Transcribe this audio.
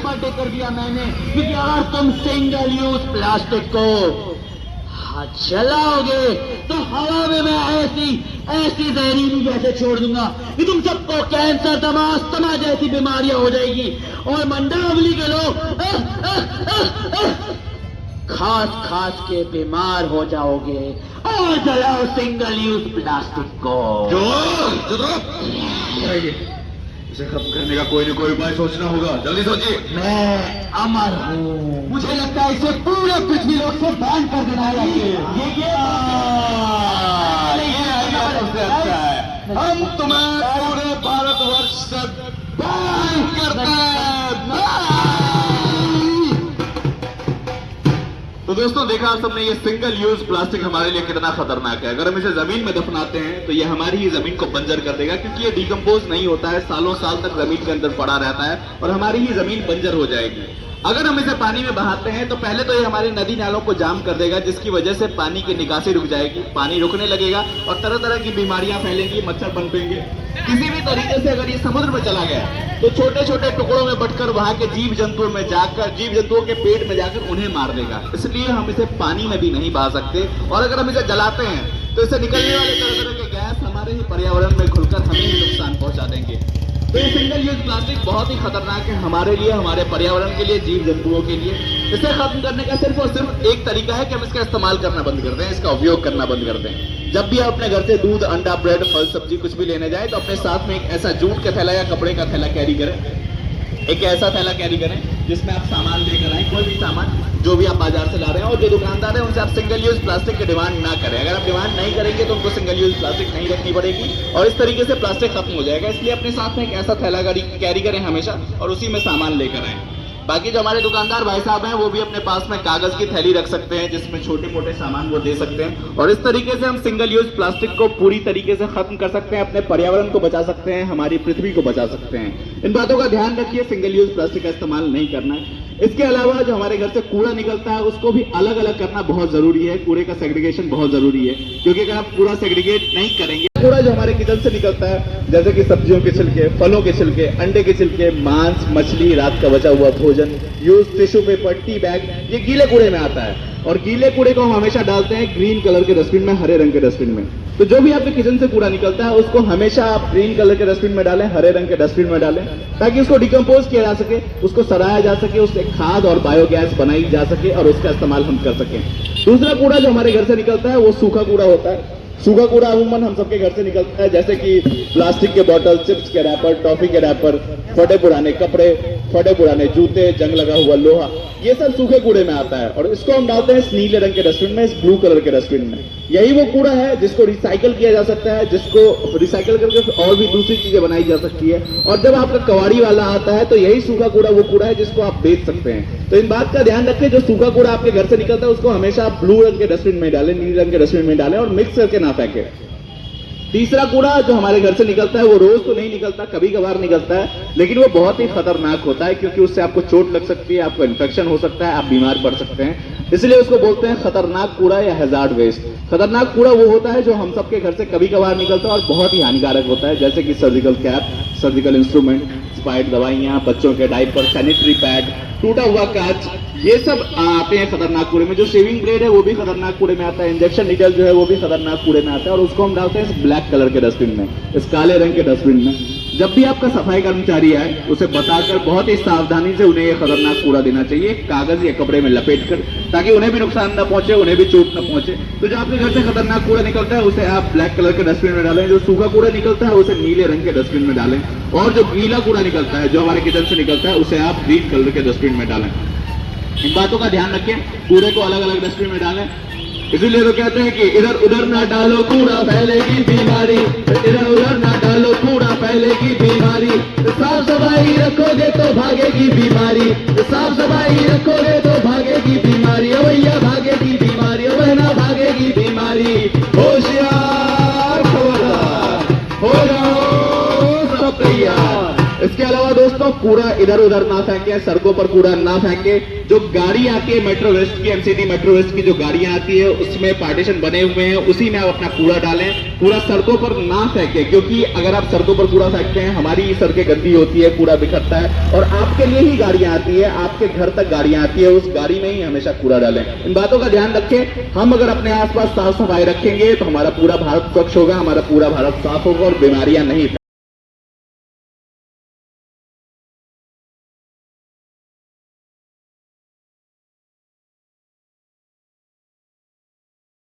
Birthday कर दिया मैंने, क्योंकि अगर तुम सिंगल यूज प्लास्टिक को हाथ जलाओगे तो हवा में मैं ऐसी ऐसी जहरीली गैसें छोड़ दूंगा कि तुम सबको कैंसर, दमा, अस्थमा जैसी बीमारियां हो जाएगी और मंडावली के लोग खास खास के बीमार हो जाओगे। और जलाओ सिंगल यूज प्लास्टिक को। इसे खत्म करने का कोई न कोई उपाय सोचना होगा, जल्दी सोचिए। मैं अमर हूँ, मुझे लगता है इसे पूरे पृथ्वी लोक से बैन कर देना है। ये सबसे अच्छा है। हम तुम्हें पूरे भारतवर्ष से बैन करते हैं। तो दोस्तों, देखा आप सबने ये सिंगल यूज प्लास्टिक हमारे लिए कितना खतरनाक है। अगर हम इसे जमीन में दफनाते हैं तो ये हमारी ही जमीन को बंजर कर देगा, क्योंकि ये डिकम्पोज नहीं होता है, सालों साल तक जमीन के अंदर पड़ा रहता है और हमारी ही जमीन बंजर हो जाएगी। अगर हम इसे पानी में बहाते हैं तो पहले तो ये हमारे नदी नालों को जाम कर देगा, जिसकी वजह से पानी की निकासी रुक जाएगी, पानी रुकने लगेगा और तरह तरह की बीमारियां फैलेंगी, मच्छर पनपेंगे। किसी भी तरीके से अगर ये समुद्र में चला गया तो छोटे छोटे टुकड़ों में बंटकर वहां के जीव जंतुओं में जाकर, जीव जंतुओं के पेट में जाकर उन्हें मार देगा। इसलिए हम इसे पानी में भी नहीं बहा सकते। और अगर हम इसे जलाते हैं तो इससे निकलने वाले तरह तरह के गैस हमारे ही पर्यावरण में घुलकर हमें ही नुकसान पहुंचा देंगे। तो ये सिंगल यूज प्लास्टिक बहुत ही खतरनाक है हमारे लिए, हमारे पर्यावरण के लिए, जीव जंतुओं के लिए। इसे खत्म करने का सिर्फ और सिर्फ एक तरीका है कि हम इसका इस्तेमाल करना बंद कर दें, इसका उपयोग करना बंद कर दें। जब भी आप अपने घर से दूध, अंडा, ब्रेड, फल, सब्जी कुछ भी लेने जाए तो अपने साथ में एक ऐसा जूट का थैला या कपड़े का थैला कैरी करें। एक ऐसा थैला कैरी करें जिसमें आप सामान लेकर आए, कोई भी सामान जो भी आप बाजार से ला रहे हैं। और जो दुकानदार है उनसे आप सिंगल यूज प्लास्टिक की डिमांड ना करें। अगर आप डिमांड नहीं करेंगे तो उनको सिंगल यूज प्लास्टिक नहीं रखनी पड़ेगी और इस तरीके से प्लास्टिक खत्म हो जाएगा। इसलिए अपने साथ में एक ऐसा थैला कैरी करें हमेशा और उसी में सामान लेकर आए। बाकी जो हमारे दुकानदार भाई साहब हैं वो भी अपने पास में कागज की थैली रख सकते हैं जिसमें छोटे मोटे सामान वो दे सकते हैं। और इस तरीके से हम सिंगल यूज प्लास्टिक को पूरी तरीके से खत्म कर सकते हैं, अपने पर्यावरण को बचा सकते हैं, हमारी पृथ्वी को बचा सकते हैं। इन बातों का ध्यान रखिए, सिंगल यूज प्लास्टिक का इस्तेमाल नहीं करना है। इसके अलावा जो हमारे घर से कूड़ा निकलता है उसको भी अलग अलग करना बहुत जरूरी है। कूड़े का सेग्रीगेशन बहुत जरूरी है, क्योंकि अगर आप पूरा सेग्रीगेट नहीं करेंगे, कूड़ा जो हमारे किचन से निकलता है जैसे कि सब्जियों के छिलके, फलों के छिलके, अंडे के छिलके, मांस, मछली, रात का बचा हुआ भोजन, use tissue paper, tea bag, ये गीले कूड़े में आता है। और गीले कूड़े को हम हमेशा डालते हैं ग्रीन कलर के डस्टबिन में, हरे रंग के डस्टबिन में। तो जो भी आपके किचन से कूड़ा निकलता है उसको हमेशा आप ग्रीन कलर के डस्टबिन में डालें, हरे रंग के डस्टबिन में डालें, ताकि उसको डिकम्पोज किया जा सके, उसको सड़ाया जा सके, उससे खाद और बायोगैस बनाई जा सके और उसका इस्तेमाल हम कर सकें। दूसरा कूड़ा जो हमारे घर से निकलता है वो सूखा कूड़ा होता है। सूखा कूड़ा अमूमन हम सबके घर से निकलता है, जैसे कि प्लास्टिक के बोतल, चिप्स के रैपर, टॉफी के रैपर, फटे पुराने कपड़े, फटे पुराने जूते, जंग लगा हुआ लोहा, ये सब सूखे कूड़े में आता है। और इसको हम डालते हैं इस नीले रंग के डस्टबिन में, इस ब्लू कलर के डस्टबिन में। यही वो कूड़ा है जिसको रिसाइकल किया जा सकता है, जिसको रिसाइकल करके और भी दूसरी चीजें बनाई जा सकती है। और जब आपका कबाड़ी वाला आता है तो यही सूखा कूड़ा वो कूड़ा है जिसको आप बेच सकते हैं। तो इन बात का ध्यान रखें, जो सूखा कूड़ा आपके घर से निकलता है उसको हमेशा आप ब्लू रंग के डस्टबिन में डालें, नीले रंग के डस्टबिन में डालें और मिक्स करके ना फेंकें। तीसरा कूड़ा जो हमारे घर से निकलता है वो रोज तो नहीं निकलता, कभी कभार निकलता है, लेकिन वो बहुत ही खतरनाक होता है, क्योंकि उससे आपको चोट लग सकती है, आपको इन्फेक्शन हो सकता है, आप बीमार पड़ सकते हैं। इसलिए उसको बोलते हैं खतरनाक कूड़ा या हैजार्ड वेस्ट। खतरनाक कूड़ा वो होता है जो हम सबके घर से कभी कभार निकलता है और बहुत ही हानिकारक होता है, जैसे कि surgical cap, surgical instrument, expired दवाइयां, बच्चों के डायपर, सैनिटरी पैड, टूटा हुआ कांच, ये सब आते हैं खतरनाक कूड़े में। जो शेविंग ब्लेड है वो भी खतरनाक कूड़े में आता है, इंजेक्शन नीडल जो है वो भी खतरनाक कूड़े में आता है। और उसको हम डालते हैं इस ब्लैक कलर के डस्टबिन में, इस काले रंग के डस्टबिन में। जब भी आपका सफाई कर्मचारी आए उसे बताकर बहुत ही सावधानी से उन्हें ये खतरनाक कूड़ा देना चाहिए, कागज या कपड़े में लपेट कर, ताकि उन्हें भी नुकसान न पहुंचे, उन्हें भी चोट न पहुंचे। तो जो आपके घर से खतरनाक कूड़ा निकलता है उसे आप ब्लैक कलर के डस्टबिन में डालें, जो सूखा कूड़ा निकलता है उसे नीले रंग के डस्टबिन में डालें, और जो गीला कूड़ा निकलता है जो हमारे किचन से निकलता है उसे आप ग्रीन कलर के डस्टबिन में डालें। इन बातों का ध्यान रखें, कूड़े को अलग अलग डस्टबिन में डालें। इसीलिए तो कहते हैं कि इधर उधर ना डालो कूड़ा फैलेगी बीमारी, इधर उधर ना डालो कूड़ा फैलेगी बीमारी। साफ सफाई रखोगे तो भागेगी बीमारी, साफ सफाई रखोगे तो भागेगी बीमारी, भैया भागेगी बीमारी, बहना भागेगी बीमारी। होशियार खबरदार, हो जाओ सब तैयार। इसके अलावा दोस्तों कूड़ा इधर उधर ना फेंके, सड़कों पर कूड़ा ना फेंके। जो गाड़ी आती है मेट्रो वेस्ट की, एमसीडी मेट्रो वेस्ट की जो गाड़ियां आती है उसमें पार्टीशन बने हुए हैं, उसी में आप अपना कूड़ा डालें। कूड़ा सड़कों पर ना फेंके, क्योंकि अगर आप सड़कों पर कूड़ा फेंकते हैं, हमारी सड़कें गंदी होती है, कूड़ा बिखरता है, और आपके लिए ही गाड़ियां आती है, आपके घर तक गाड़ियां आती है, उस गाड़ी में ही हमेशा कूड़ा डालें। इन बातों का ध्यान रखें। हम अगर अपने आसपास साफ सफाई रखेंगे तो हमारा पूरा भारत स्वच्छ होगा, हमारा पूरा भारत साफ होगा और बीमारियां नहीं